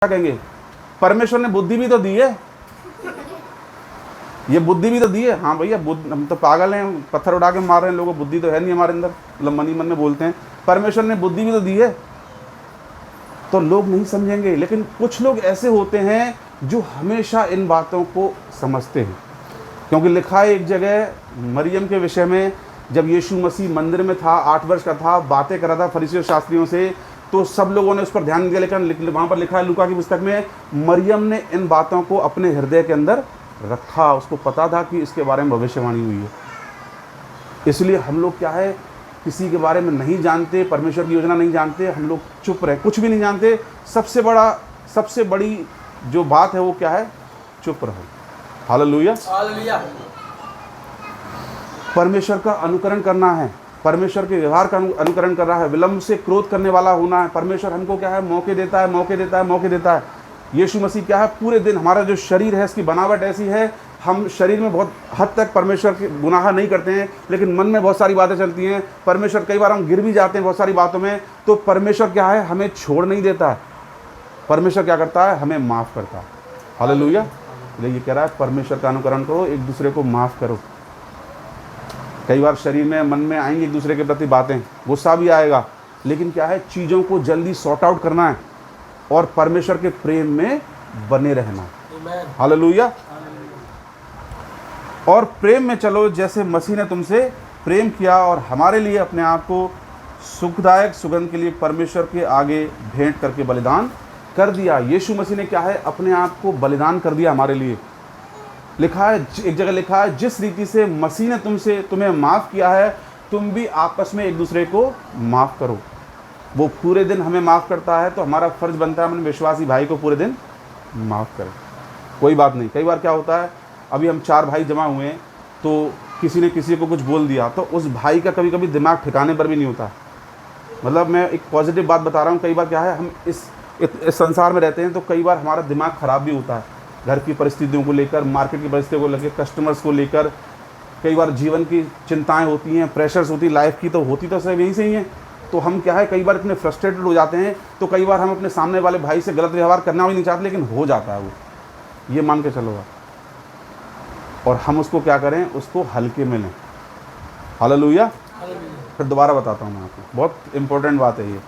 क्या कहेंगे, परमेश्वर ने बुद्धि भी तो दी है, ये बुद्धि भी तो दी है। हाँ भैया, हम तो पागल हैं, पत्थर उठा के मार रहे हैं लोगों, बुद्धि तो है नहीं हमारे अंदर, मतलब मन ही मन में बोलते हैं। परमेश्वर ने बुद्धि भी तो दी है, तो लोग नहीं समझेंगे। लेकिन कुछ लोग ऐसे होते हैं जो हमेशा इन बातों को समझते हैं, क्योंकि लिखा है एक जगह मरियम के विषय में, जब यीशु मसीह मंदिर में था, 8 वर्ष का था, बातें कर रहा था फरीसियों शास्त्रियों से, तो सब लोगों ने उस पर ध्यान दिया। लेकिन वहाँ पर लिखा है लूका की पुस्तक में, मरियम ने इन बातों को अपने हृदय के अंदर रखा, उसको पता था कि इसके बारे में भविष्यवाणी हुई है। इसलिए हम लोग क्या है, किसी के बारे में नहीं जानते, परमेश्वर की योजना नहीं जानते, हम लोग चुप रहे, कुछ भी नहीं जानते। सबसे बड़ी जो बात है वो क्या है, चुप रहो। Hallelujah, hallelujah. परमेश्वर का अनुकरण करना है, परमेश्वर के व्यवहार का अनुकरण कर रहा है, विलंब से क्रोध करने वाला होना है। परमेश्वर हमको क्या है, मौके देता है, मौके देता है, मौके देता है। यीशु मसीह क्या है, पूरे दिन, हमारा जो शरीर है इसकी बनावट ऐसी है, हम शरीर में बहुत हद तक परमेश्वर के गुनाह नहीं करते हैं, लेकिन मन में बहुत सारी बातें चलती हैं। परमेश्वर, कई बार हम गिर भी जाते हैं बहुत सारी बातों में, तो परमेश्वर क्या है, हमें छोड़ नहीं देता है। परमेश्वर क्या करता है, हमें माफ़ करता है। हालेलुया। इसलिए ये कह रहा है परमेश्वर का अनुकरण करो, एक दूसरे को माफ़ करो। कई बार शरीर में, मन में आएंगी एक दूसरे के प्रति बातें, गुस्सा भी आएगा, लेकिन क्या है, चीज़ों को जल्दी सॉर्ट आउट करना है और परमेश्वर के प्रेम में बने रहना है। हालेलुया। और प्रेम में चलो जैसे मसीह ने तुमसे प्रेम किया और हमारे लिए अपने आप को सुखदायक सुगंध के लिए परमेश्वर के आगे भेंट करके बलिदान कर दिया। यीशु मसीह ने क्या है, अपने आप को बलिदान कर दिया हमारे लिए। लिखा है, एक जगह लिखा है, जिस रीति से मसीह ने तुम्हें माफ़ किया है, तुम भी आपस में एक दूसरे को माफ़ करो। वो पूरे दिन हमें माफ़ करता है, तो हमारा फ़र्ज़ बनता है अपने विश्वासी भाई को पूरे दिन माफ़ करें। कोई बात नहीं। कई बार क्या होता है, अभी हम 4 भाई जमा हुए हैं, तो किसी ने किसी को कुछ बोल दिया, तो उस भाई का कभी कभी दिमाग ठिकाने पर भी नहीं होता। मतलब मैं एक पॉजिटिव बात बता रहा हूँ। कई बार क्या है, हम इस संसार में रहते हैं, तो कई बार हमारा दिमाग ख़राब भी होता है, घर की परिस्थितियों को लेकर, मार्केट की परिस्थितियों को लेकर, कस्टमर्स को लेकर। कई बार जीवन की चिंताएं होती हैं, प्रेशर्स होती, लाइफ की तो होती तो सब यहीं से ही हैं। तो हम क्या है, कई बार इतने फ्रस्ट्रेटेड हो जाते हैं, तो कई बार हम अपने सामने वाले भाई से गलत व्यवहार करना भी नहीं चाहते, लेकिन हो जाता है वो, ये मान के चलो। और हम उसको क्या करें, उसको हल्के में लें। हालेलुया। फिर दोबारा बताता हूँ मैं आपको, बहुत इंपॉर्टेंट बात है ये।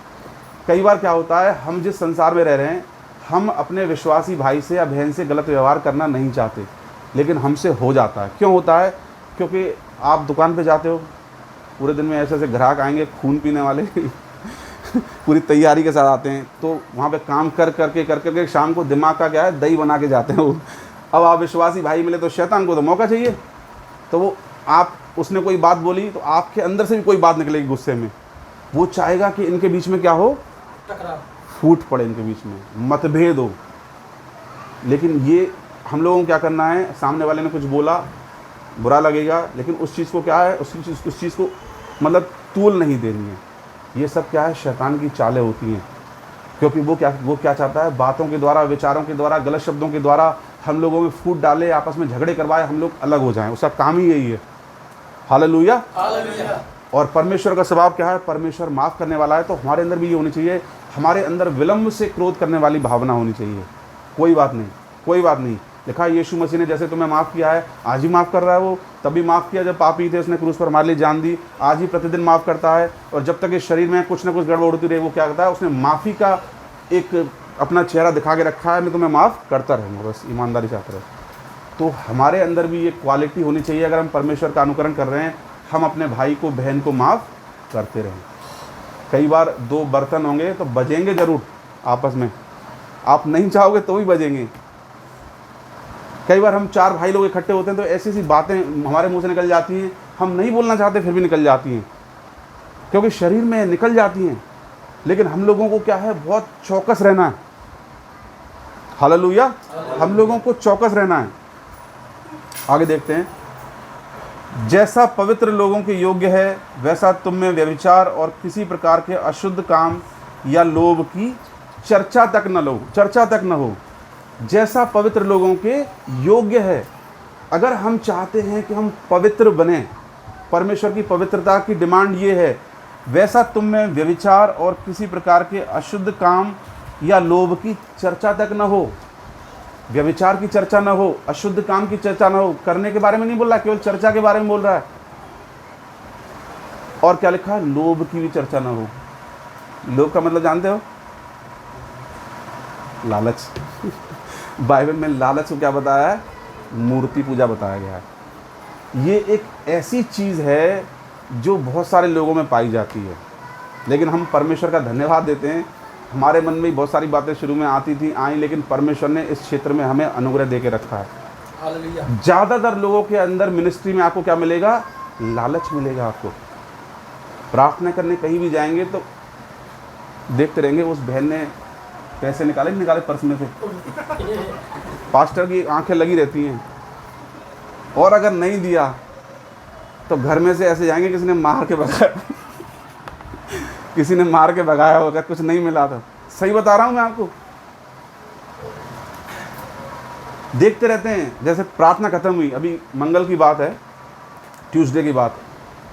कई बार क्या होता है, हम जिस संसार में रह रहे हैं, हम अपने विश्वासी भाई से या बहन से गलत व्यवहार करना नहीं चाहते, लेकिन हमसे हो जाता है। क्यों होता है? क्योंकि आप दुकान पे जाते हो, पूरे दिन में ऐसे ऐसे ग्राहक आएंगे, खून पीने वाले पूरी तैयारी के साथ आते हैं, तो वहाँ पे काम कर करके शाम को दिमाग का क्या है, दही बना के जाते हैं वो। अब आप विश्वासी भाई मिले, तो शैतान को तो मौका चाहिए, तो वो उसने कोई बात बोली, तो आपके अंदर से भी कोई बात निकलेगी गुस्से में, वो चाहेगा कि इनके बीच में क्या हो, टकराव, फूट पड़े, इनके बीच में मतभेद हो। लेकिन ये हम लोगों को क्या करना है, सामने वाले ने कुछ बोला, बुरा लगेगा, लेकिन उस चीज़ को क्या है, उस चीज़ को मतलब तूल नहीं देनी है। ये सब क्या है, शैतान की चालें होती हैं, क्योंकि वो क्या चाहता है, बातों के द्वारा, विचारों के द्वारा, गलत शब्दों के द्वारा हम लोगों में फूट डाले, आपस में झगड़े करवाए, हम लोग अलग हो जाएं। उसका काम ही यही है। हालेलुया। हालेलुया। और परमेश्वर का स्वभाव क्या है, परमेश्वर माफ़ करने वाला है, तो हमारे अंदर भी ये होनी चाहिए, हमारे अंदर विलंब से क्रोध करने वाली भावना होनी चाहिए। कोई बात नहीं, कोई बात नहीं। लिखा है, यीशु मसीह ने जैसे तुम्हें माफ़ किया है, आज ही माफ़ कर रहा है। वो तभी माफ़ किया जब पापी थे, उसने क्रूस पर हमारे लिए जान दी, आज ही प्रतिदिन माफ़ करता है। और जब तक इस शरीर में कुछ ना कुछ गड़बड़ होती रही, वो क्या करता है, उसने माफ़ी का एक अपना चेहरा दिखा के रखा है, मैं तुम्हें माफ़ करता रहूँगा, बस ईमानदारी से आता रहे। तो हमारे अंदर भी ये क्वालिटी होनी चाहिए। अगर हम परमेश्वर का अनुकरण कर रहे हैं, हम अपने भाई को, बहन को माफ़ करते रहें। कई बार 2 बर्तन होंगे तो बजेंगे ज़रूर आपस में, आप नहीं चाहोगे तो भी बजेंगे। कई बार हम 4 भाई लोग इकट्ठे होते हैं, तो ऐसी ऐसी बातें हमारे मुंह से निकल जाती हैं, हम नहीं बोलना चाहते फिर भी निकल जाती हैं, क्योंकि शरीर में निकल जाती हैं। लेकिन हम लोगों को क्या है, बहुत चौकस रहना है। हालेलुया। हम लोगों को चौकस रहना है। आगे देखते हैं, जैसा पवित्र लोगों के योग्य है, वैसा तुम में व्यभिचार और किसी प्रकार के अशुद्ध काम या लोभ की चर्चा तक न हो। जैसा पवित्र लोगों के योग्य है। अगर हम चाहते हैं कि हम पवित्र बने, परमेश्वर की पवित्रता की डिमांड ये है, वैसा तुम में व्यभिचार और किसी प्रकार के अशुद्ध काम या लोभ की चर्चा तक न हो, व्यभिचार की चर्चा न हो, अशुद्ध काम की चर्चा न हो। करने के बारे में नहीं बोल रहा, केवल चर्चा के बारे में बोल रहा है। और क्या लिखा है? लोभ की भी चर्चा न हो। लोभ का मतलब जानते हो? लालच। बाइबल में लालच को क्या बताया है? मूर्ति पूजा बताया गया है। ये एक ऐसी चीज़ है जो बहुत सारे लोगों में पाई जाती है, लेकिन हम परमेश्वर का धन्यवाद देते हैं। हमारे मन में भी बहुत सारी बातें शुरू में आती थी, आई, लेकिन परमेश्वर ने इस क्षेत्र में हमें अनुग्रह दे के रखा है। ज़्यादातर लोगों के अंदर मिनिस्ट्री में आपको क्या मिलेगा? लालच मिलेगा। आपको प्रार्थना करने कहीं भी जाएंगे तो देखते रहेंगे उस बहन ने पैसे निकाले पर्स में से। पास्टर की आंखें लगी रहती हैं, और अगर नहीं दिया तो घर में से ऐसे जाएंगे किसी ने मार के भगाया किसी ने मार के भगाया होगा, कुछ नहीं मिला था। सही बता रहा हूं मैं आपको। देखते रहते हैं। जैसे प्रार्थना खत्म हुई, अभी मंगल की बात है, ट्यूसडे की बात,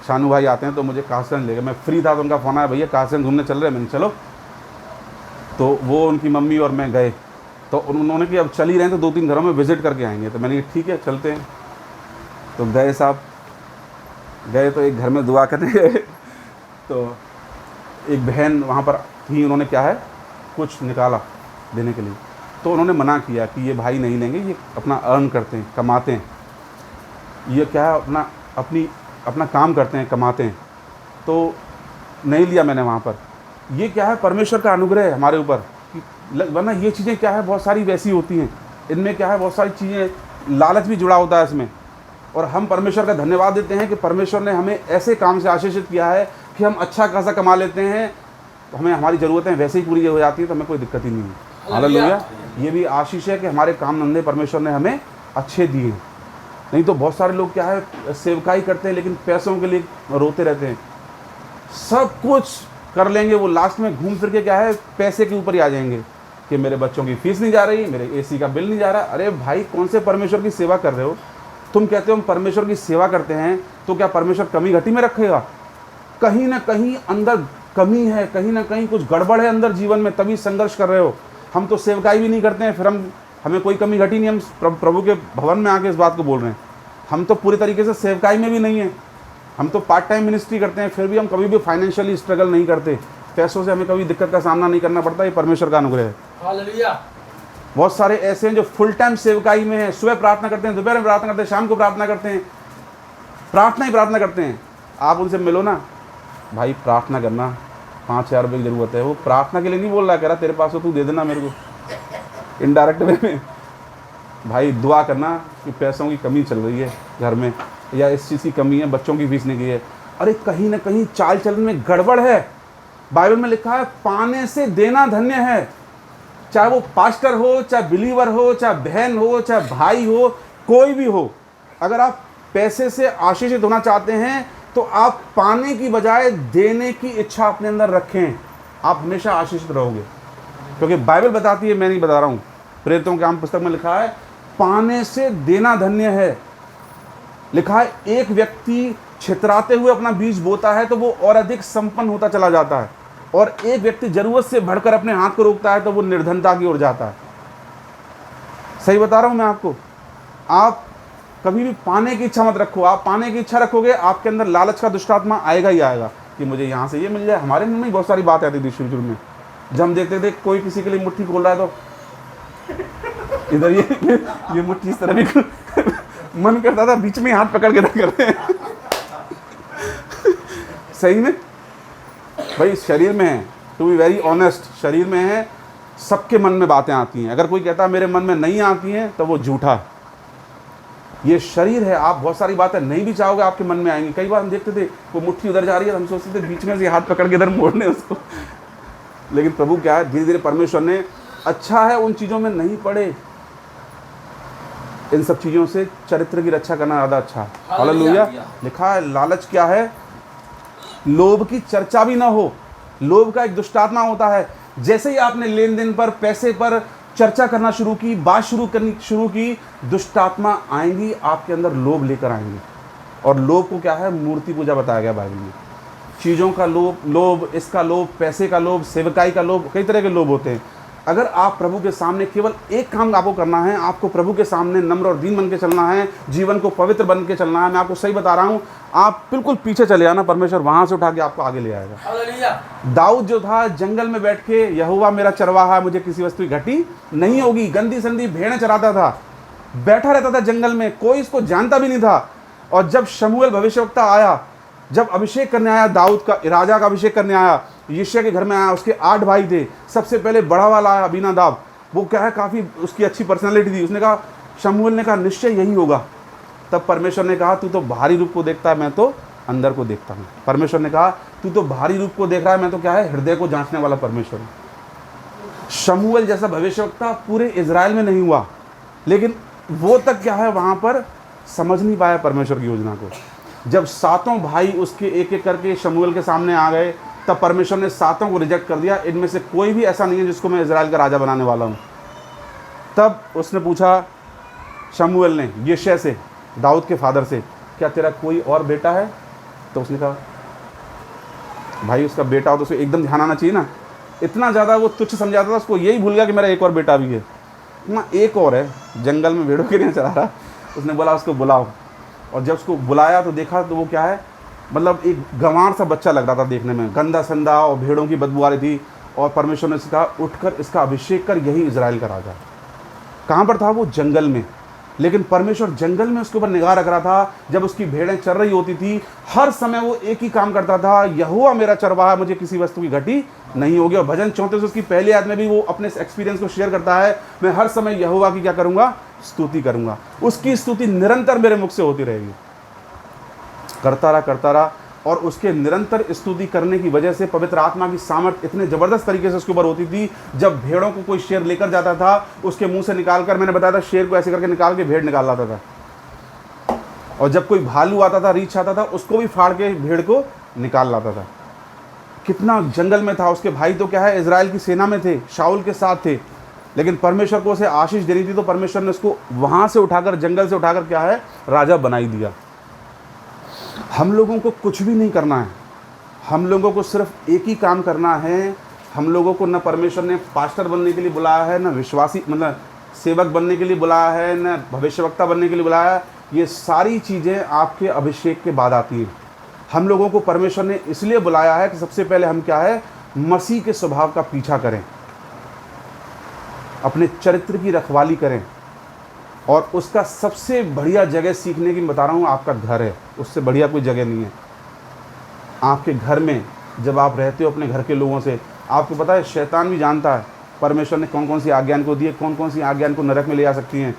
शानू भाई आते हैं तो मुझे कासगंज ले गए। मैं फ्री था तो उनका फ़ोन आया, भैया कासगंज घूमने चल रहे हैं। मैंने चलो, तो वो उनकी मम्मी और मैं गए। तो उन्होंने कि अब चल ही रहे हैं तो 2-3 घरों में विज़िट करके आएंगे। तो मैंने कहा ठीक है चलते हैं। तो गए साहब, गए तो एक घर में दुआ करने गए। तो एक बहन वहाँ पर थी, उन्होंने क्या है कुछ निकाला देने के लिए, तो उन्होंने मना किया कि ये भाई नहीं लेंगे, ये अपना अर्न करते हैं, कमाते हैं, ये क्या है अपना काम करते हैं, कमाते हैं। तो नहीं लिया मैंने वहाँ पर। ये क्या है? परमेश्वर का अनुग्रह है हमारे ऊपर। वरना ये चीज़ें क्या है बहुत सारी वैसी होती हैं, इनमें क्या है बहुत सारी चीज़ें, लालच भी जुड़ा होता है इसमें। और हम परमेश्वर का धन्यवाद देते हैं कि परमेश्वर ने हमें ऐसे काम से आशीषित किया है कि हम अच्छा खासा कमा लेते हैं, तो हमें हमारी ज़रूरतें वैसे ही पूरी हो जाती है, तो हमें कोई दिक्कत ही नहीं है। हालेलुया। ये भी आशीष है कि हमारे काम धंधे परमेश्वर ने हमें अच्छे दिए। नहीं तो बहुत सारे लोग क्या है सेवकाई करते हैं लेकिन पैसों के लिए रोते रहते हैं। सब कुछ कर लेंगे, वो लास्ट में घूम फिर के क्या है पैसे के ऊपर ही आ जाएंगे कि मेरे बच्चों की फीस नहीं जा रही, मेरे एसी का बिल नहीं जा रहा। अरे भाई, कौन से परमेश्वर की सेवा कर रहे हो तुम? कहते हो हम परमेश्वर की सेवा करते हैं, तो क्या परमेश्वर कमी घटी में रखेगा? कहीं ना कहीं अंदर कमी है, कहीं ना कहीं कुछ गड़बड़ है अंदर जीवन में, तभी संघर्ष कर रहे हो। हम तो सेवकाई भी नहीं करते हैं, फिर हमें कोई कमी घटी नहीं, हम प्रभु के भवन में आके इस बात को बोल रहे हैं। हम तो पूरी तरीके से सेवकाई में भी नहीं है, हम तो पार्ट टाइम मिनिस्ट्री करते हैं, फिर भी हम कभी भी फाइनेंशियली स्ट्रगल नहीं करते। पैसों से हमें कभी दिक्कत का सामना नहीं करना पड़ता। ये परमेश्वर का अनुग्रह है। हालेलुया। बहुत सारे ऐसे हैं जो फुल टाइम सेवकाई में हैं, सुबह प्रार्थना करते हैं, दोपहर में प्रार्थना करते हैं, शाम को प्रार्थना करते हैं, प्रार्थना करते हैं। आप उनसे मिलो ना, भाई प्रार्थना करना 5,000 रुपये की ज़रूरत है, वो प्रार्थना के लिए नहीं बोल रहा, कह रहा तेरे पास हो तू दे देना मेरे को, इनडायरेक्ट वे में। भाई दुआ करना कि पैसों की कमी चल रही है घर में, या इस चीज़ की कमी है, बच्चों की फीस नहीं की है। अरे कहीं ना कहीं चाल चलन में गड़बड़ है। बाइबल में लिखा है पाने से देना धन्य है। चाहे वो पास्टर हो, चाहे बिलीवर हो, चाहे बहन हो, चाहे भाई हो, कोई भी हो, अगर आप पैसे से आशीषित होना चाहते हैं तो आप पाने की बजाय देने की इच्छा अपने अंदर रखें, आप हमेशा आशीषित रहोगे। क्योंकि बाइबल बताती है, मैं नहीं बता रहा हूँ, प्रेरितों के काम पुस्तक में लिखा है पाने से देना धन्य है। लिखा है एक व्यक्ति छितराते हुए अपना बीज बोता है तो वो और अधिक संपन्न होता चला जाता है, और एक व्यक्ति जरूरत से बढ़कर अपने हाथ को रोकता है तो वो निर्धनता की ओर जाता है। सही बता रहा हूं मैं आपको। आप कभी भी पाने की इच्छा मत रखो। आप पाने की इच्छा रखोगे, आपके अंदर लालच का दुष्टात्मा आएगा ही आएगा कि मुझे यहाँ से ये मिल जाए। हमारे मन में बहुत सारी बात आती थी शुरू में, जब हम देखते थे कोई किसी के लिए मुट्ठी खोल रहा है तो इधर ये मुट्ठी इस तरह भी मन करता था बीच में हाथ पकड़ के रखते हैं। सही में भाई, शरीर में है, टू बी वेरी ऑनेस्ट, शरीर में है, सबके मन में बातें आती हैं। अगर कोई कहता है मेरे मन में नहीं आती हैं तो वो झूठा। ये शरीर है, आप बहुत सारी बातें नहीं भी चाहोगे आपके मन में आएंगी। कई बार हम देखते थे वो मुट्ठी उधर जा रही है, हम सोचते थे बीच में से हाथ पकड़ के इधर मोड़ने उसको, लेकिन प्रभु क्या है, धीरे धीरे परमेश्वर ने, अच्छा है उन चीज़ों में नहीं पड़े, इन सब चीज़ों से चरित्र की रक्षा करना ज़्यादा अच्छा। हालेलुया। लिखा है लालच क्या है, लोभ की चर्चा भी ना हो। लोभ का एक दुष्टात्मा होता है। जैसे ही आपने लेन देन पर, पैसे पर चर्चा करना शुरू की, बात शुरू की, दुष्टात्मा आएंगी आपके अंदर, लोभ लेकर आएंगी। और लोभ को क्या है, मूर्ति पूजा बताया गया बाइबल में। चीज़ों का लोभ, इसका लोभ, पैसे का लोभ, सेवकाई का लोभ, कई तरह के लोभ होते हैं। अगर आप प्रभु के सामने केवल एक काम आपको करना है, आपको प्रभु के सामने नम्र और दीन बन के चलना है, जीवन को पवित्र बन के चलना है। मैं आपको सही बता रहा हूँ, आप बिल्कुल पीछे चले आना, परमेश्वर वहाँ से उठा के आपको आगे ले आएगा। दाऊद जो था जंगल में बैठ के, यहोवा मेरा चरवाहा है, मुझे किसी वस्तु की घटी नहीं होगी, गंदी संदी भेड़ें चराता था, बैठा रहता था जंगल में, कोई इसको जानता भी नहीं था। और जब शमूएल भविष्यवक्ता आया, जब अभिषेक करने आया, दाऊद का राजा का अभिषेक करने आया, यिशै के घर में आया, उसके 8 भाई थे, सबसे पहले बड़ा वाला आया अबीनादाब, वो क्या है काफ़ी उसकी अच्छी पर्सनैलिटी थी। उसने कहा, शमूएल ने कहा निश्चय यही होगा। तब परमेश्वर ने कहा, तू तो बाहरी रूप को देखता है, मैं तो अंदर को देखता हूँ। परमेश्वर ने कहा, तू तो बाहरी रूप को देख रहा है, मैं तो क्या है हृदय को जांचने वाला परमेश्वर हूँ। शमूएल जैसा भविष्यवक्ता पूरे इजराइल में नहीं हुआ, लेकिन वो तक क्या है वहाँ पर समझ नहीं पाया परमेश्वर की योजना को। जब 7 भाई उसके एक एक करके शमूएल के सामने आ गए, तब परमेश्वर ने 7 को रिजेक्ट कर दिया, इनमें से कोई भी ऐसा नहीं है जिसको मैं इजराइल का राजा बनाने वाला हूँ। तब उसने पूछा शमूएल ने यिशै से, दाऊद के फादर से, क्या तेरा कोई और बेटा है? तो उसने कहा, भाई उसका बेटा हो तो उसे एकदम ध्यान आना चाहिए ना, इतना ज़्यादा वो तुच्छ समझाता था, उसको यही भूल गया कि मेरा एक और बेटा भी है ना, एक और है, जंगल में भेड़ों के लिए चला रहा। उसने बोला उसको बुलाओ, और जब उसको बुलाया तो देखा तो वो क्या है, मतलब एक गंवार सा बच्चा लग रहा था देखने में, गंदा संदा, और भेड़ों की बदबू आ रही थी। और परमेश्वर ने कहा, उठकर इसका अभिषेक कर, यही इजराइल का राजा। कहाँ पर था वो? जंगल में। लेकिन परमेश्वर जंगल में उसके ऊपर निगाह रख रहा था। जब उसकी भेड़ें चर रही होती थी, हर समय वो एक ही काम करता था, यहोवा मेरा चरवाहा, मुझे किसी वस्तु की घटी नहीं होगी। और भजन 34 उसकी पहली आयत में भी वो अपने एक्सपीरियंस को शेयर करता है, मैं हर समय यहोवा की क्या करूँगा? स्तुति करूँगा। उसकी स्तुति निरंतर मेरे मुख से होती रहेगी। करता रहा, और उसके निरंतर स्तुति करने की वजह से पवित्र आत्मा की सामर्थ इतने ज़बरदस्त तरीके से उसके ऊपर होती थी। जब भेड़ों को कोई शेर लेकर जाता था, उसके मुंह से निकाल कर, मैंने बताया था शेर को ऐसे करके निकाल के भेड़ निकाल लाता था। और जब कोई भालू आता था, रीछ आता था, उसको भी फाड़ के भेड़ को निकाल लाता था। कितना जंगल में था। उसके भाई तो क्या है इजराइल की सेना में थे, शाऊल के साथ थे, लेकिन परमेश्वर को उसे आशीष देनी थी, तो परमेश्वर ने उसको वहाँ से उठाकर, जंगल से उठाकर क्या है राजा बनाई दिया। हम लोगों को कुछ भी नहीं करना है, हम लोगों को सिर्फ एक ही काम करना है। हम लोगों को न परमेश्वर ने पास्टर बनने के लिए बुलाया है, न विश्वासी मतलब सेवक बनने के लिए बुलाया है, न भविष्यवक्ता बनने के लिए बुलाया है। ये सारी चीज़ें आपके अभिषेक के बाद आती हैं। हम लोगों को परमेश्वर ने इसलिए बुलाया है कि सबसे पहले हम क्या है, मसीह के स्वभाव का पीछा करें, अपने चरित्र की रखवाली करें। और उसका सबसे बढ़िया जगह सीखने की बता रहा हूँ, आपका घर है, उससे बढ़िया कोई जगह नहीं है। आपके घर में जब आप रहते हो अपने घर के लोगों से, आपको पता है शैतान भी जानता है परमेश्वर ने कौन कौन सी आज्ञा को दी है, कौन कौन सी आज्ञा को नरक में ले आ सकती हैं।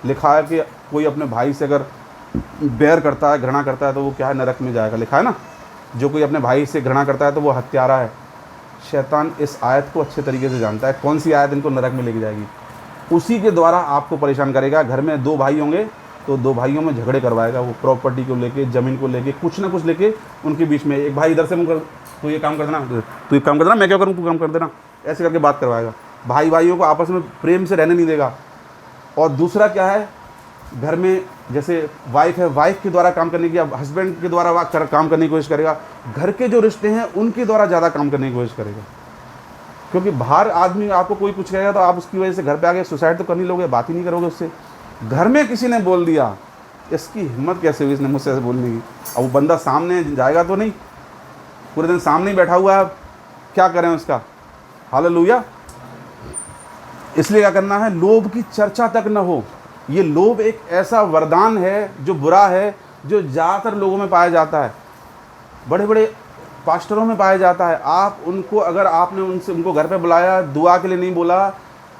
लिखा है कि कोई अपने भाई से अगर बैर करता है, घृणा करता है, तो वो क्या है नरक में जाएगा। लिखा है ना, जो कोई अपने भाई से घृणा करता है तो वो हत्यारा है। शैतान इस आयत को अच्छे तरीके से जानता है, कौन सी आयत इनको नरक में लेके जाएगी। उसी के द्वारा आपको परेशान करेगा। घर में 2 भाई होंगे तो 2 भाइयों में झगड़े करवाएगा, वो प्रॉपर्टी को लेके, ज़मीन को लेके, कुछ ना कुछ लेके उनके बीच में। एक भाई इधर से मुँह कर, तू ये काम कर देना, तू ये काम कर देना, मैं क्या करूँ, तू काम कर देना, ऐसे करके बात करवाएगा। भाइयों को आपस में प्रेम से रहने नहीं देगा। और दूसरा क्या है, घर में जैसे वाइफ है, वाइफ के द्वारा काम करने की, हस्बैंड के द्वारा काम करने की कोशिश करेगा। घर के जो रिश्ते हैं उनके द्वारा ज़्यादा काम करने की कोशिश करेगा, क्योंकि बाहर आदमी आपको कोई कुछ कहेगा तो आप उसकी वजह से घर पे आके सुसाइड तो कर नहीं लोगे, बात ही नहीं करोगे उससे। घर में किसी ने बोल दिया, इसकी हिम्मत कैसे हुई इसने मुझसे ऐसे बोलने की। अब वो बंदा सामने जाएगा तो नहीं, पूरे दिन सामने ही बैठा हुआ है, क्या करें उसका। हालेलुया। इसलिए क्या करना है, लोभ की चर्चा तक न हो। ये लोभ एक ऐसा वरदान है जो बुरा है, जो ज़्यादातर लोगों में पाया जाता है, बड़े बड़े पास्टरों में पाया जाता है। आप उनको, अगर आपने उनको घर पे बुलाया, दुआ के लिए नहीं बोला,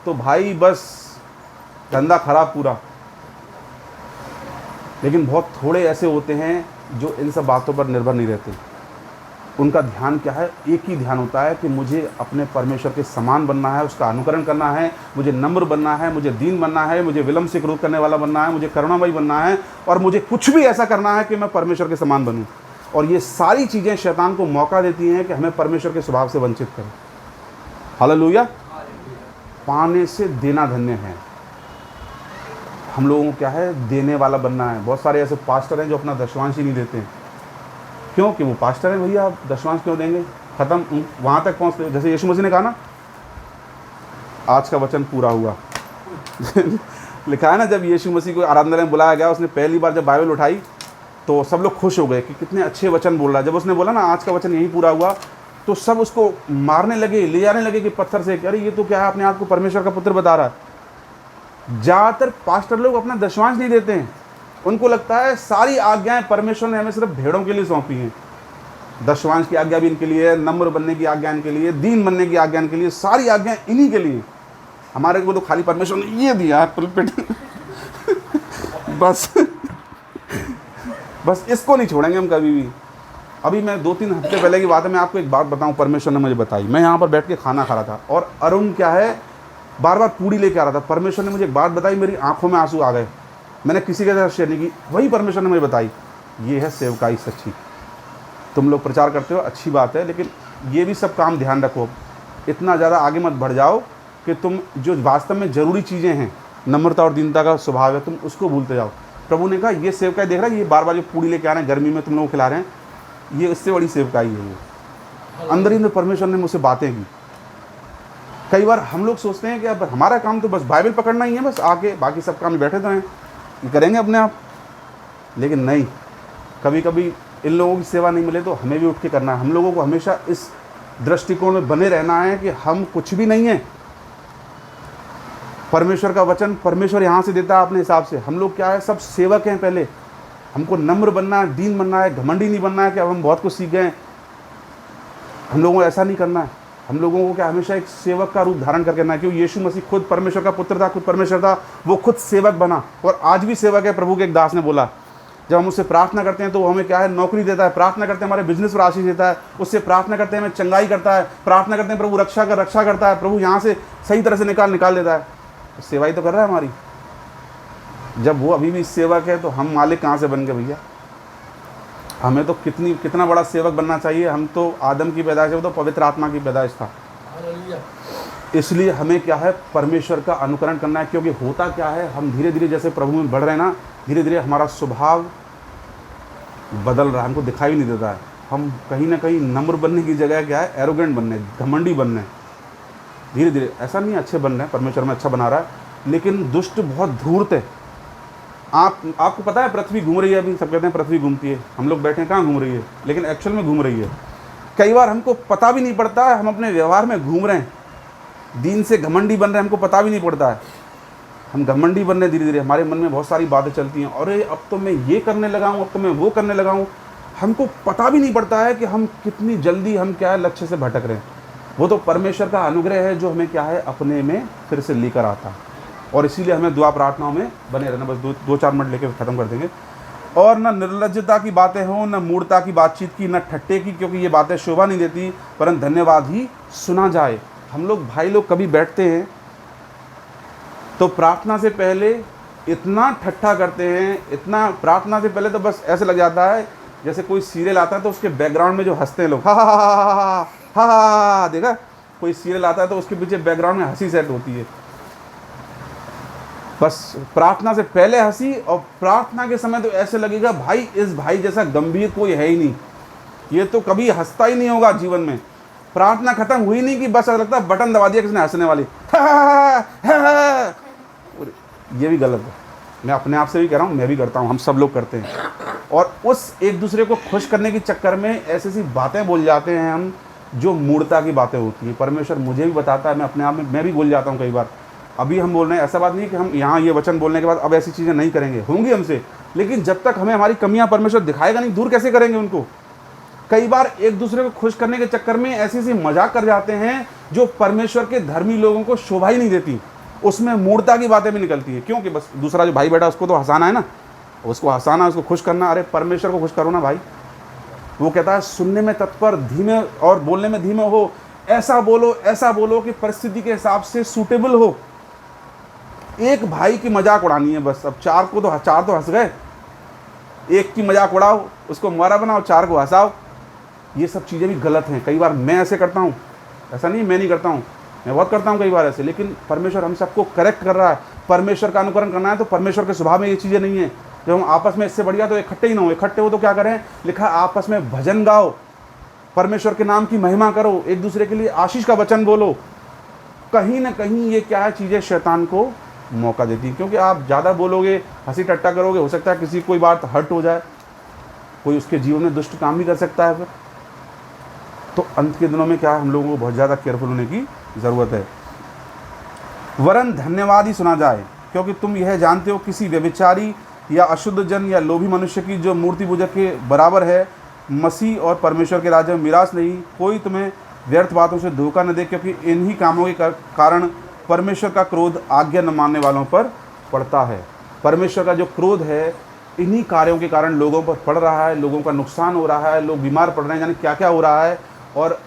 तो भाई बस धंधा खराब पूरा। लेकिन बहुत थोड़े ऐसे होते हैं जो इन सब बातों पर निर्भर नहीं रहते। उनका ध्यान क्या है, एक ही ध्यान होता है कि मुझे अपने परमेश्वर के समान बनना है, उसका अनुकरण करना है, मुझे नम्र बनना है, मुझे दीन बनना है, मुझे विलम्ब से क्रोध करने वाला बनना है, मुझे करुणामयी बनना है, और मुझे कुछ भी ऐसा करना है कि मैं परमेश्वर के समान बनूं। और ये सारी चीज़ें शैतान को मौका देती हैं कि हमें परमेश्वर के स्वभाव से वंचित करें। हालेलुया। पाने से देना धन्य है। हम लोगों को क्या है, देने वाला बनना है। बहुत सारे ऐसे पास्टर हैं जो अपना दशवांश ही नहीं देते हैं। क्यों? कि वो पास्टर हैं, भैया आप दशवांश क्यों देंगे, ख़त्म, वहाँ तक पहुँचते। जैसे यीशु मसीह ने कहा ना, आज का वचन पूरा हुआ। लिखा है ना, जब यीशु मसीह को आराधनालय में बुलाया गया, उसने पहली बार जब बाइबल उठाई तो सब लोग खुश हो गए कि कितने अच्छे वचन बोल रहा है। जब उसने बोला ना आज का वचन यही पूरा हुआ, तो सब उसको मारने लगे, ले जाने लगे कि पत्थर से, अरे ये तो क्या है, अपने आप को परमेश्वर का पुत्र बता रहा है। ज़्यादातर पास्टर लोग अपना दशमांश नहीं देते हैं, उनको लगता है सारी आज्ञाएं परमेश्वर ने हमें सिर्फ भेड़ों के लिए सौंपी हैं। दशमांश की आज्ञा भी इनके लिए, नम्र बनने की आज्ञा इनके लिए, दीन बनने की आज्ञा इनके लिए, सारी आज्ञाएं इन्हीं के लिए। हमारे को तो खाली परमेश्वर ने ये दिया पुलपिट बस इसको नहीं छोड़ेंगे हम कभी भी। अभी मैं 2-3 हफ्ते पहले की बात है, मैं आपको एक बात बताऊं, परमेश्वर ने मुझे बताई। मैं यहाँ पर बैठ के खाना खा रहा था और अरुण क्या है बार बार पूड़ी लेके आ रहा था। परमेश्वर ने मुझे एक बात बताई, मेरी आंखों में आंसू आ गए। मैंने किसी के साथ शेयर नहीं की, वही परमेश्वर ने मुझे बताई। ये है सेवकाई सच्ची। तुम लोग प्रचार करते हो, अच्छी बात है, लेकिन ये भी सब काम ध्यान रखो। इतना ज़्यादा आगे मत बढ़ जाओ कि तुम जो वास्तव में ज़रूरी चीज़ें हैं, नम्रता और दीनता का स्वभाव है, तुम उसको भूलते जाओ। प्रभु ने कहा ये सेवकाई देख रहा है, ये बार बार जो पूड़ी लेके आ रहे हैं गर्मी में तुम लोगों को खिला रहे हैं, ये इससे बड़ी सेवकाई है। ये अंदर ही अंदर परमेश्वर ने मुझसे बातें की। कई बार हम लोग सोचते हैं कि अब हमारा काम तो बस बाइबल पकड़ना ही है, बस आके बाकी सब काम बैठे तो हैं, ये करेंगे अपने आप। लेकिन नहीं, कभी कभी इन लोगों की सेवा नहीं मिले तो हमें भी उठ के करना है। हम लोगों को हमेशा इस दृष्टिकोण में बने रहना है कि हम कुछ भी नहीं है। परमेश्वर का वचन परमेश्वर यहाँ से देता है अपने हिसाब से। हम लोग क्या है, सब सेवक हैं। पहले हमको नम्र बनना है, दीन बनना है, घमंडी नहीं बनना है कि अब हम बहुत कुछ सीख गए। हम लोगों को ऐसा नहीं करना है। हम लोगों को क्या हमेशा एक सेवक का रूप धारण करके करना है, क्योंकि यीशु मसीह खुद परमेश्वर का पुत्र था, खुद परमेश्वर था, वो खुद सेवक बना और आज भी सेवक है। प्रभु के एक दास ने बोला, जब हम उससे प्रार्थना करते हैं तो वो हमें क्या है, नौकरी देता है। प्रार्थना करते हैं हमारे बिजनेस पर आशीष देता है। उससे प्रार्थना करते हैं हमें चंगाई करता है। प्रार्थना करते हैं प्रभु रक्षा करता है। प्रभु यहाँ से सही तरह से निकाल देता है। सेवा ही तो कर रहा है हमारी। जब वो अभी भी सेवक है तो हम मालिक कहाँ से बन गए भैया। हमें तो कितना बड़ा सेवक बनना चाहिए। हम तो आदम की पैदाइश है, वो तो पवित्र आत्मा की पैदाइश था। इसलिए हमें क्या है, परमेश्वर का अनुकरण करना है। क्योंकि होता क्या है, हम धीरे धीरे जैसे प्रभु में बढ़ रहे हैं ना, धीरे धीरे हमारा स्वभाव बदल रहा है, हमको दिखाई नहीं देता है। हम कहीं ना कहीं नम्र बनने की जगह क्या है, एरोगेंट बनने, घमंडी बनने। धीरे धीरे ऐसा नहीं अच्छे बन रहे हैं, परमेश्वर में अच्छा बना रहा है, लेकिन दुष्ट बहुत धूर्त है। आपको पता है पृथ्वी घूम रही है। अभी सब कहते हैं पृथ्वी घूमती है, हम लोग बैठे हैं कहाँ घूम रही है, लेकिन एक्चुअल में घूम रही है। कई बार हमको पता भी नहीं पड़ता है, हम अपने व्यवहार में घूम रहे हैं, दीन से घमंडी बन रहे हैं, हमको पता भी नहीं पड़ता है। हम घमंडी बन रहे हैं धीरे धीरे। हमारे मन में बहुत सारी बातें चलती हैं, अरे अब तो मैं ये करने लगा हूँ, अब तो मैं वो करने लगा हूँ। हमको पता भी नहीं पड़ता है कि हम कितनी जल्दी हम क्या है लक्ष्य से भटक रहे हैं। वो तो परमेश्वर का अनुग्रह है जो हमें क्या है अपने में फिर से लेकर आता है। और इसीलिए हमें दुआ प्रार्थनाओं में बने रहना। बस 2-4 मिनट लेके ख़त्म कर देंगे। और न निर्लज्जता की बातें हों, न मूर्खता की बातचीत की, न ठट्टे की, क्योंकि ये बातें शोभा नहीं देती, परंतु धन्यवाद ही सुना जाए। हम लोग भाई लोग कभी बैठते हैं तो प्रार्थना से पहले इतना ठट्ठा करते हैं, इतना प्रार्थना से पहले तो बस ऐसे लग जाता है जैसे कोई सीरियल आता है तो उसके बैकग्राउंड में जो हंसते हैं लोग, हा हा हा हा हा। देखा, कोई सीरियल आता है तो उसके पीछे बैकग्राउंड में हंसी सेट होती है। बस प्रार्थना से पहले हंसी, और प्रार्थना के समय तो ऐसे लगेगा भाई इस भाई जैसा गंभीर कोई है ही नहीं, ये तो कभी हंसता ही नहीं होगा जीवन में। प्रार्थना खत्म हुई नहीं कि बस लगता है बटन दबा दिया किसने हंसने वाली, ये भी गलत है। मैं अपने आप से भी कह रहा हूँ, मैं भी करता हूँ, हम सब लोग करते हैं। और उस एक दूसरे को खुश करने के चक्कर में ऐसी ऐसी बातें बोल जाते हैं हम जो मूर्खता की बातें होती हैं। परमेश्वर मुझे भी बताता है, मैं अपने आप में मैं भी बोल जाता हूँ कई बार। अभी हम बोल रहे हैं, ऐसा बात नहीं कि हम यहाँ ये वचन बोलने के बाद अब ऐसी चीज़ें नहीं करेंगे, होंगी हमसे, लेकिन जब तक हमें हमारी कमियाँ परमेश्वर दिखाएगा नहीं, दूर कैसे करेंगे उनको। कई बार एक दूसरे को खुश करने के चक्कर में ऐसी ऐसी मजाक कर जाते हैं जो परमेश्वर के धर्मी लोगों को शोभा ही नहीं देती। उसमें मूर्खता की बातें भी निकलती है। क्योंकि बस दूसरा जो भाई बैठा उसको तो हंसाना है ना, उसको हंसाना, उसको खुश करना। अरे परमेश्वर को खुश करो ना भाई। वो कहता है सुनने में तत्पर, धीमे और बोलने में धीमे हो। ऐसा बोलो कि परिस्थिति के हिसाब से सूटेबल हो। एक भाई की मजाक उड़ानी है बस। अब चार तो हंस गए, एक की मजाक उड़ाओ, उसको मारा बनाओ, 4 को हंसाओ। ये सब चीज़ें भी गलत हैं। कई बार मैं ऐसे करता हूँ, ऐसा नहीं मैं नहीं करता हूँ, मैं बहुत करता हूँ कई बार ऐसे। लेकिन परमेश्वर हम सबको करेक्ट कर रहा है। परमेश्वर का अनुकरण करना है तो परमेश्वर के स्वभाव में ये चीज़ें नहीं है। जब हम आपस में इससे बढ़िया तो इकट्ठे ही ना हो। इकट्ठे हो तो क्या करें, लिखा आपस में भजन गाओ, परमेश्वर के नाम की महिमा करो, एक दूसरे के लिए आशीष का वचन बोलो, कहीं ना कहीं ये क्या है, चीज़ें शैतान को मौका देती हैं, क्योंकि आप ज़्यादा बोलोगे, हंसी टट्टा करोगे, हो सकता है किसी कोई बात हर्ट हो जाए, कोई उसके जीवन में दुष्ट काम भी कर सकता है। फिर तो अंत के दिनों में क्या है, हम लोगों को बहुत ज़्यादा केयरफुल होने की ज़रूरत है। वरन धन्यवाद ही सुना जाए, क्योंकि तुम यह जानते हो किसी व्यभिचारी या अशुद्ध जन या लोभी मनुष्य की जो मूर्ति पूजक के बराबर है, मसीह और परमेश्वर के राज्य में मिरास नहीं। कोई तुम्हें व्यर्थ बातों से धोखा न दे, क्योंकि इन्हीं कामों के कारण परमेश्वर का क्रोध आज्ञा न मानने वालों पर पड़ता है। परमेश्वर का जो क्रोध है इन्हीं कार्यों के कारण लोगों पर पड़ रहा है, लोगों का नुकसान हो रहा है, लोग बीमार पड़ रहे हैं, यानी क्या क्या हो रहा है। और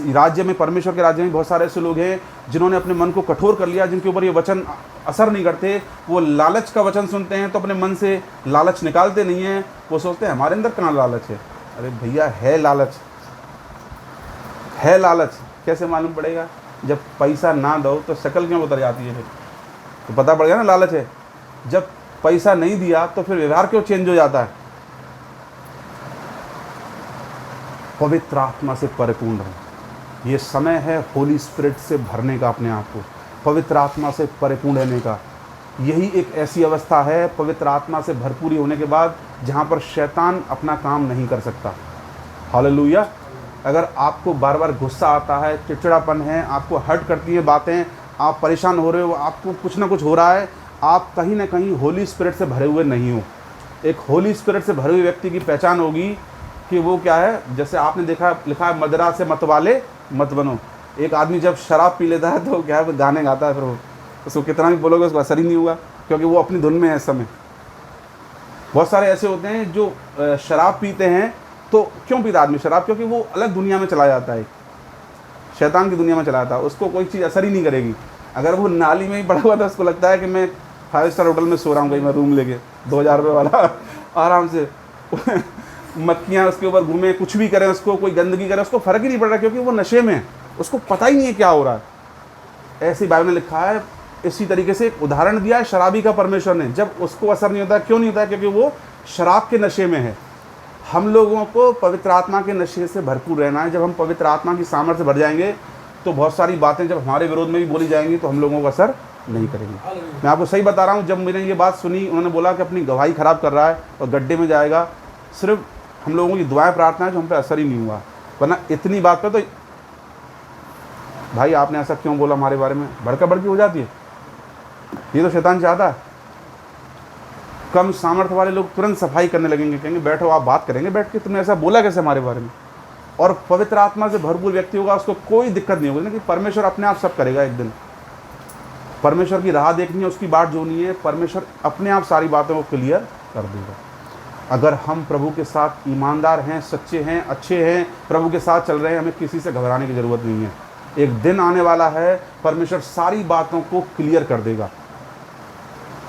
राज्य में, परमेश्वर के राज्य में बहुत सारे ऐसे लोग हैं जिन्होंने अपने मन को कठोर कर लिया, जिनके ऊपर ये वचन असर नहीं करते। वो लालच का वचन सुनते हैं तो अपने मन से लालच निकालते नहीं हैं। वो सोचते हैं हमारे अंदर कहाँ लालच है। अरे भैया, है लालच, है लालच। कैसे मालूम पड़ेगा? जब पैसा ना दो तो शक्ल क्यों उतर जाती है? फिर तो पता पड़ गया ना लालच है। जब पैसा नहीं दिया तो फिर व्यवहार क्यों चेंज हो जाता है? पवित्र आत्मा से परिपूर्ण रहो। ये समय है होली स्पिरिट से भरने का, अपने आप को पवित्र आत्मा से परिपूर्ण रहने का। यही एक ऐसी अवस्था है पवित्र आत्मा से भरपूरी होने के बाद जहाँ पर शैतान अपना काम नहीं कर सकता। हालेलुया। अगर आपको बार बार गुस्सा आता है, चिड़चिड़ापन है, आपको हर्ट करती है बातें, आप परेशान हो रहे हो, आपको कुछ ना कुछ हो रहा है, आप कहीं ना कहीं होली स्पिरिट से भरे हुए नहीं हो। एक होली स्पिरिट से भरे हुए व्यक्ति की पहचान होगी कि वो क्या है, जैसे आपने देखा लिखा है, मदिरा से मतवाले मत बनो। एक आदमी जब शराब पी लेता है तो क्या है, वो गाने गाता है, फिर वो उसको कितना भी बोलोगे उसको असर ही नहीं हुआ, क्योंकि वो अपनी धुन में है इस समय। बहुत सारे ऐसे होते हैं जो शराब पीते हैं। तो क्यों पीता आदमी शराब? क्योंकि वो अलग दुनिया में चला जाता है, शैतान की दुनिया में चला जाता है, उसको कोई चीज़ असर ही नहीं करेगी। अगर वो नाली में ही पड़ा हुआ था, उसको लगता है कि मैं 5 स्टार होटल में सो रहा हूँ, कहीं मैं रूम लेके 2000 रुपये वाला आराम से मक्खियाँ उसके ऊपर घूमें, कुछ भी करें, उसको कोई गंदगी करे, उसको फ़र्क ही नहीं पड़ रहा, क्योंकि वो नशे में है, उसको पता ही नहीं है क्या हो रहा है। ऐसी बाइबल में लिखा है। इसी तरीके से एक उदाहरण दिया है शराबी का परमेश्वर ने। जब उसको असर नहीं होता, क्यों नहीं होता है? क्योंकि वो शराब के नशे में है। हम लोगों को पवित्र आत्मा के नशे से भरपूर रहना है। जब हम पवित्र आत्मा की सामर्थ्य भर जाएंगे तो बहुत सारी बातें जब हमारे विरोध में भी बोली जाएंगी तो हम लोगों को असर नहीं करेंगी। मैं आपको सही बता रहा हूँ, जब मैंने ये बात सुनी, उन्होंने बोला कि अपनी गवाही ख़राब कर रहा है और गड्ढे में जाएगा, सिर्फ हम लोगों की दुआएं प्रार्थना है जो हम पे असर ही नहीं हुआ। वरना इतनी बात पर तो भाई आपने ऐसा क्यों बोला हमारे बारे में, भड़का भड़की हो जाती है। ये तो शैतान चाहता है। कम सामर्थ्य वाले लोग तुरंत सफाई करने लगेंगे, कहेंगे बैठो, आप बात करेंगे बैठ के, तुमने ऐसा बोला कैसे हमारे बारे में। और पवित्र आत्मा से भरपूर व्यक्ति होगा, उसको कोई दिक्कत नहीं होगी ना, कि परमेश्वर अपने आप सब करेगा। एक दिन परमेश्वर की राह देखनी है, उसकी बात जोनी है, परमेश्वर अपने आप सारी बातों को क्लियर कर देगा। अगर हम प्रभु के साथ ईमानदार हैं, सच्चे हैं, अच्छे हैं, प्रभु के साथ चल रहे हैं, हमें किसी से घबराने की ज़रूरत नहीं है। एक दिन आने वाला है, परमेश्वर सारी बातों को क्लियर कर देगा।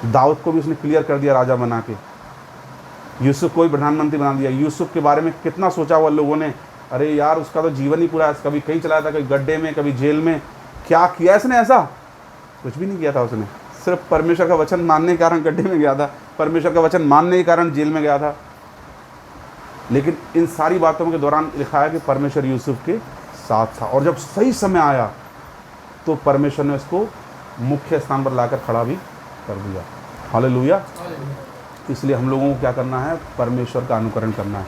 दाऊद को भी उसने क्लियर कर दिया राजा बना के, यूसुफ को भी प्रधानमंत्री बना दिया। यूसुफ के बारे में कितना सोचा हुआ लोगों ने, अरे यार उसका तो जीवन ही पूरा, कभी कहीं चला था, कभी गड्ढे में, कभी जेल में। क्या किया इसने? ऐसा कुछ भी नहीं किया था उसने, सिर्फ परमेश्वर का वचन मानने के कारण गड्ढे में गया था, परमेश्वर का वचन मानने के कारण जेल में गया था। लेकिन इन सारी बातों के दौरान लिखा है कि परमेश्वर यूसुफ के साथ था, और जब सही समय आया तो परमेश्वर ने उसको मुख्य स्थान पर लाकर खड़ा भी कर दिया। हालेलुया। इसलिए हम लोगों को क्या करना है? परमेश्वर का अनुकरण करना है।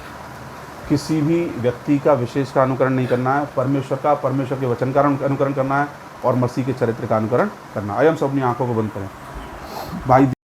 किसी भी व्यक्ति का, विशेष का अनुकरण नहीं करना है, परमेश्वर का, परमेश्वर के वचन का अनुकरण करना है और मसीह के चरित्र का अनुकरण करना है। आइए हम सब अपनी आंखों को बंद करें। भाई